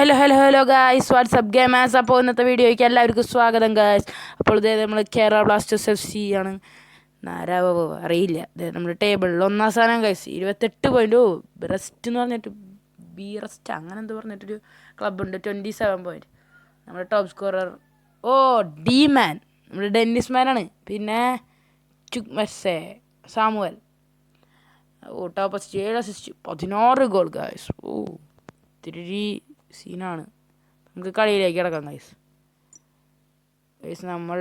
Hello guys, WhatsApp gamers. അപ്പോൾ ഇന്നത്തെ വീഡിയോയ്ക്ക് എല്ലാവർക്കും സ്വാഗതം ഗായ്സ്. അപ്പോൾ ഇതേ നമ്മൾ കേരള ബ്ലാസ്റ്റേഴ്സ് FC ആണ്. ആരാവോ അറിയില്ല. നമ്മുടെ ടേബിളിൽ 1-ാം സ്ഥാനം ഗായ്സ്, 28 പോയിന്റ്. ബ്രസ്റ്റ് എന്ന് പറഞ്ഞിട്ട് ബീറസ്റ്റ് അങ്ങനെ എന്തോ പറഞ്ഞിട്ടൊരു ക്ലബ്ബുണ്ട്, 27 പോയിന്റ്. നമ്മുടെ ടോപ്പ് സ്കോറർ ഡി മാൻ നമ്മുടെ ഡെന്നിസ് മാനാണ്. പിന്നെ Samuel top assist 7 assist 16 goal guys. ഇത്തിരി സീനാണ്. നമുക്ക് കളിയിലേക്ക് കിടക്കാം ഗൈസ്. നമ്മൾ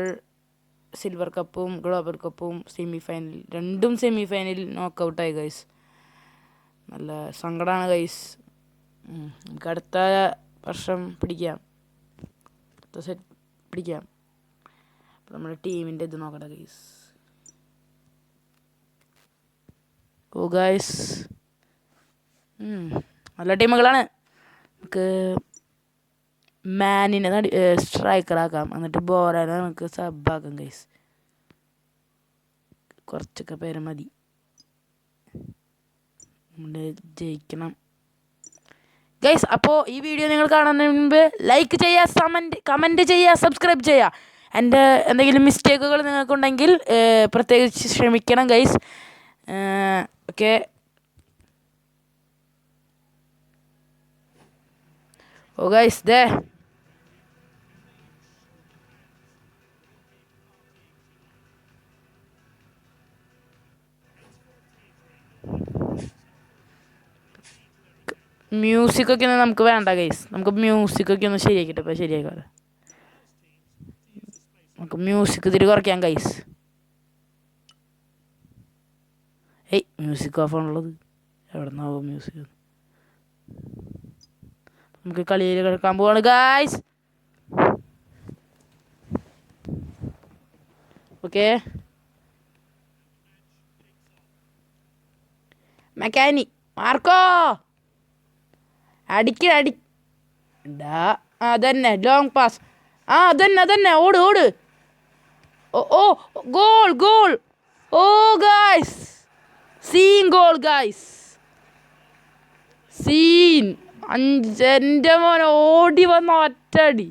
സിൽവർ കപ്പും ഗ്ലോബൽ കപ്പും രണ്ടും സെമി ഫൈനലിൽ നോക്കൗട്ടായി ഗൈസ്. നല്ല സങ്കടമാണ് ഗൈസ്. നമുക്ക് അടുത്ത വർഷം പിടിക്കാം, പിടിക്കാം. അപ്പോൾ നമ്മുടെ ടീമിൻ്റെ ഇത് നോക്കട്ടെ ഗൈസ്. ഗൈസ് നല്ല ടീമുകളാണ്. നമുക്ക് മാനിനെ സ്ട്രൈക്കറാക്കാം, എന്നിട്ട് ബോറാനെ നമുക്ക് സബ്ബാക്കാം ഗൈസ്. കുറച്ചൊക്കെ പേര് മതി, നമ്മൾ ജയിക്കണം ഗൈസ്. അപ്പോൾ ഈ വീഡിയോ നിങ്ങൾ കാണുന്നതിന് മുൻപ് ലൈക്ക് ചെയ്യുക, കമൻറ്റ് ചെയ്യുക, സബ്സ്ക്രൈബ് ചെയ്യുക. എൻ്റെ എന്തെങ്കിലും മിസ്റ്റേക്കുകൾ നിങ്ങൾക്കുണ്ടെങ്കിൽ പ്രത്യേകിച്ച് ക്ഷമിക്കണം ഗൈസ്. ഓക്കെ, ഗൈസ് ദേ മ്യൂസിക്കൊക്കെ ഒന്നും നമുക്ക് വേണ്ട ഗൈസ്. നമുക്ക് മ്യൂസിക്കൊക്കെ ഒന്ന് ശരിയാക്കിയിട്ട് ഇപ്പോൾ ശരിയാക്കാം. നമുക്ക് മ്യൂസിക് ഇതിരി കുറയ്ക്കാം ഗൈസ്. മ്യൂസിക് ഓഫ് ആണുള്ളത്, എവിടെ നിന്നാവും മ്യൂസിക്? നമുക്ക് കളിയിൽ കിടക്കാൻ പോവാണ് ഗായ്സ്. ഓക്കെ, മെക്കാനി മാർക്കോ അതന്നെ ലോങ് പാസ്. അതന്നെ ഓട്. Goal. Guys, scene goal guys, scene. എൻ്റെ മോനെ ഓടി വന്ന ഒറ്റടി,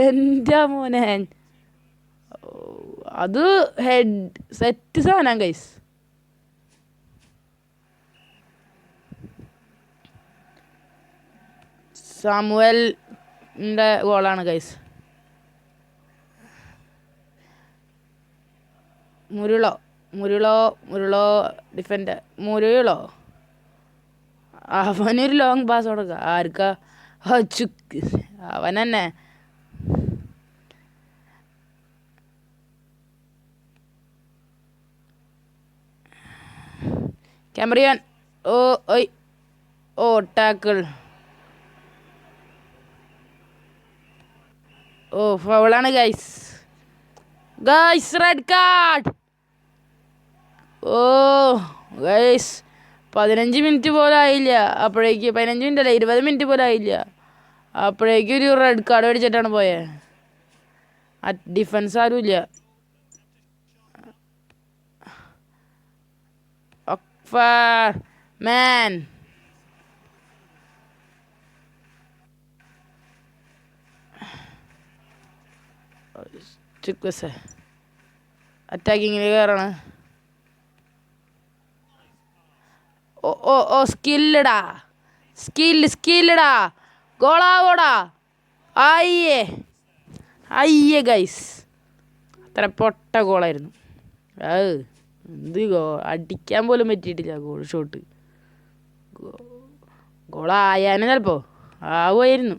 എൻ്റെ മോനെ അത് ഹെഡ് സെറ്റ് സാധനം ഗൈസ്. സാമുവലിൻ്റെ ഗോളാണ് ഗൈസ്. മുരുളോ ഡിഫൻഡർ മുരുളോ, അവനൊരു ലോങ് പാസ് കൊടുക്കുക. ആർക്കാ? ചുക്ക് അവൻ തന്നെ. ക്യാമറിയാൻ ടാക്കിൾ. ഫൗളാണ് guys. Red card. Guys 15 minute പോലും ആയില്ല അപ്പോഴേക്ക്, 15 മിനിറ്റ് അല്ല 20 മിനിറ്റ് പോലും ആയില്ല അപ്പോഴേക്കും ഒരു റെഡ് കാർഡ് മേടിച്ചിട്ടാണ് പോയത്. ഡിഫൻസ് ആരും ഇല്ല. മാൻ അറ്റാക്കിങ്ങിൽ കയറാണ്. സ്കില്ലടാ ഗോളാവോടാ. അയ്യേ ഗൈസ്, അത്ര പൊട്ട ഗോളായിരുന്നു. എന്ത് അടിക്കാൻ പോലും പറ്റിയിട്ടില്ല. ഗോൾ ഷോട്ട് ഗോളായാലും ചിലപ്പോൾ ആവുമായിരുന്നു.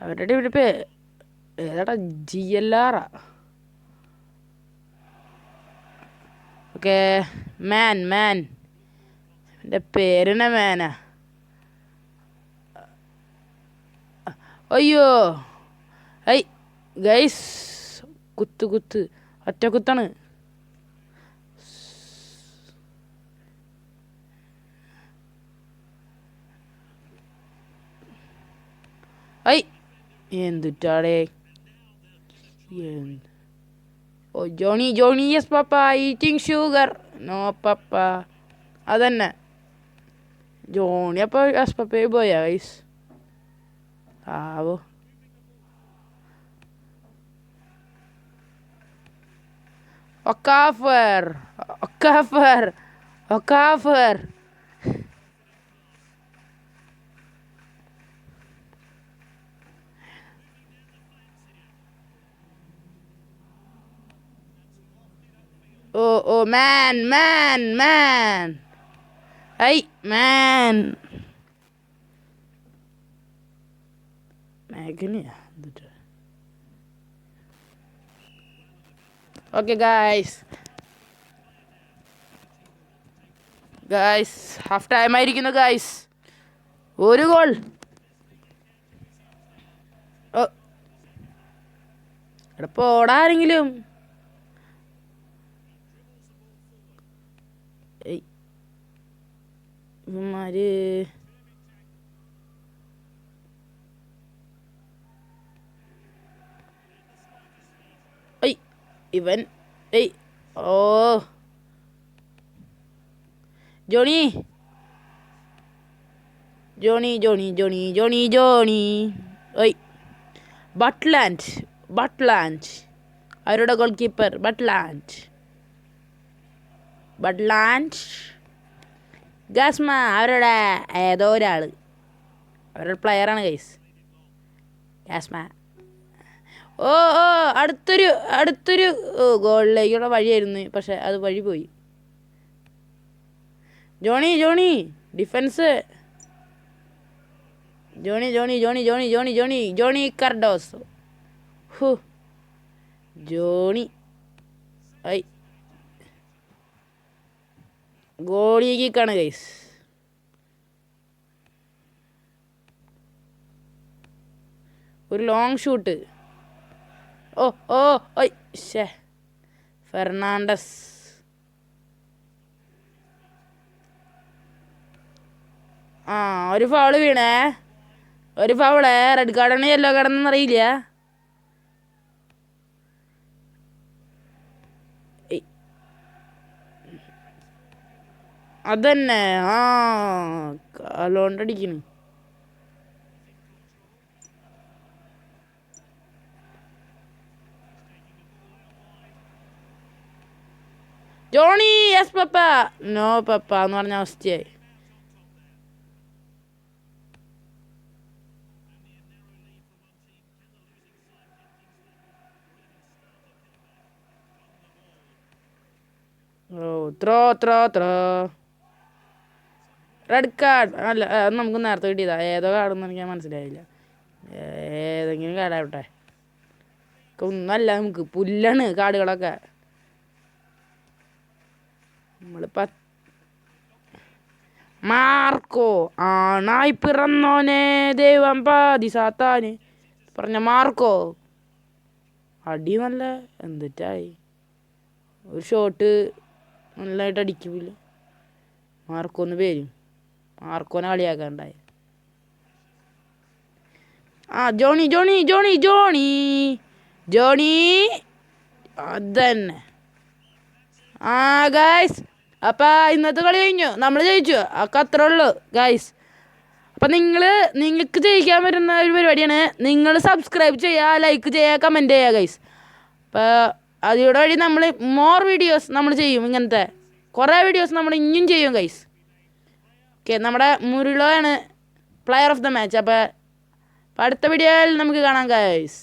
അവരുടെ ഇവിടെ ഏതാടാ? GLR. ഓക്കെ, മാൻ എൻ്റെ പേരെന്നെ മാനാ. അയ്യോ ഗൈസ്, കുത്ത് ഒറ്റ കുത്താണ്. എന്തുറ്റാടേ? Johnny, yes, Papa, eating sugar. No papa അതന്നെ. ജോണി അപ്പോൾ എസ്പപ്പേ പോയാ ഗൈസ്. ആവോ ഒക്കാഫർ ഒക്കാഫർ ഒക്കാഫർ. ഓ മാൻ മാൻ മാൻ ഐ മാൻ മേഘനയാ എന്നിട്ട്. ഓക്കെ ഗായ്സ് ഹാഫ് ടൈം ആയിരിക്കുന്നു ഗായ്സ്. ഒരു ഗോൾ. എടാ പോടാ ആരെങ്കിലും. ഇവന്മാര് ഇവൻ ഓ Johnny Johnny Johnny Johnny Johnny Johnny ബട്ട്ലാൻഡ് അവരുടെ ഗോൾ കീപ്പർ ബട്ട്ലാൻഡ് ഗാസ്മ അവരുടെ ഏതോ ഒരാൾ അവരുടെ പ്ലെയറാണ് ഗൈസ്. ഗാസ്മ ഓ അടുത്തൊരു ഗോളിലേക്കുള്ള വഴിയായിരുന്നു, പക്ഷെ അത് വഴി പോയി. Johnny defence. Johnny Cardozo. Johnny ഗോളിക്കാണ് ഗൈസ്. ഒരു ലോങ് ഷൂട്ട്. ഫെർണാണ്ടസ്. ഒരു ഫൗള് വീണേ. ഒരു ഫൗള്. റെഡ് കാർഡാണ് യെല്ലോ കാർഡെന്ന് അറിയില്ല. അതന്നെ കാലോണ്ടടിക്കണ്. Johnny yes papa no papa എന്ന് പറഞ്ഞ അവസ്ഥയായി. Throw red card. അല്ല അത് നമുക്ക് നേരത്തെ കിട്ടിയതാ. ഏതോ കാർഡെന്ന് എനിക്ക് മനസ്സിലായില്ല. ഏതെങ്കിലും കാർഡാവട്ടെ. ഒന്നല്ല, നമുക്ക് പുല്ലാണ് കാർഡുകളൊക്കെ. മാർക്കോ ആണായി പിറന്നോനെ ദൈവം പാതി സാത്താന് പറഞ്ഞ മാർക്കോ. അടി നല്ല എന്തിട്ടായി. ഒരു ഷോട്ട് നല്ലതായിട്ട് അടിക്കില്ല. മാർക്കോന്ന് പേരും. മാർക്കോനെ കളിയാക്കാണ്ടായി. ജോണി അതന്നെ. ഗായ്സ് അപ്പം ഇന്നത്തെ കളി കഴിഞ്ഞു. നമ്മൾ ജയിച്ചു. ഒക്കെ അത്രേ ഉള്ളൂ ഗായ്സ്. അപ്പം നിങ്ങൾക്ക് ജയിക്കാൻ പറ്റുന്ന ഒരു പരിപാടിയാണ്. നിങ്ങൾ സബ്സ്ക്രൈബ് ചെയ്യുക, ലൈക്ക് ചെയ്യുക, കമൻറ്റ് ചെയ്യുക ഗൈസ്. അപ്പോൾ അതിലൂടെ വഴി നമ്മൾ മോർ വീഡിയോസ് നമ്മൾ ചെയ്യും. ഇങ്ങനത്തെ കുറേ വീഡിയോസ് നമ്മൾ ഇനിയും ചെയ്യും ഗൈസ്. ഓക്കെ, നമ്മുടെ മുരുളോയാണ് പ്ലെയർ ഓഫ് ദ മാച്ച്. അപ്പോൾ അടുത്ത വീഡിയോയിൽ നമുക്ക് കാണാം ഗൈസ്.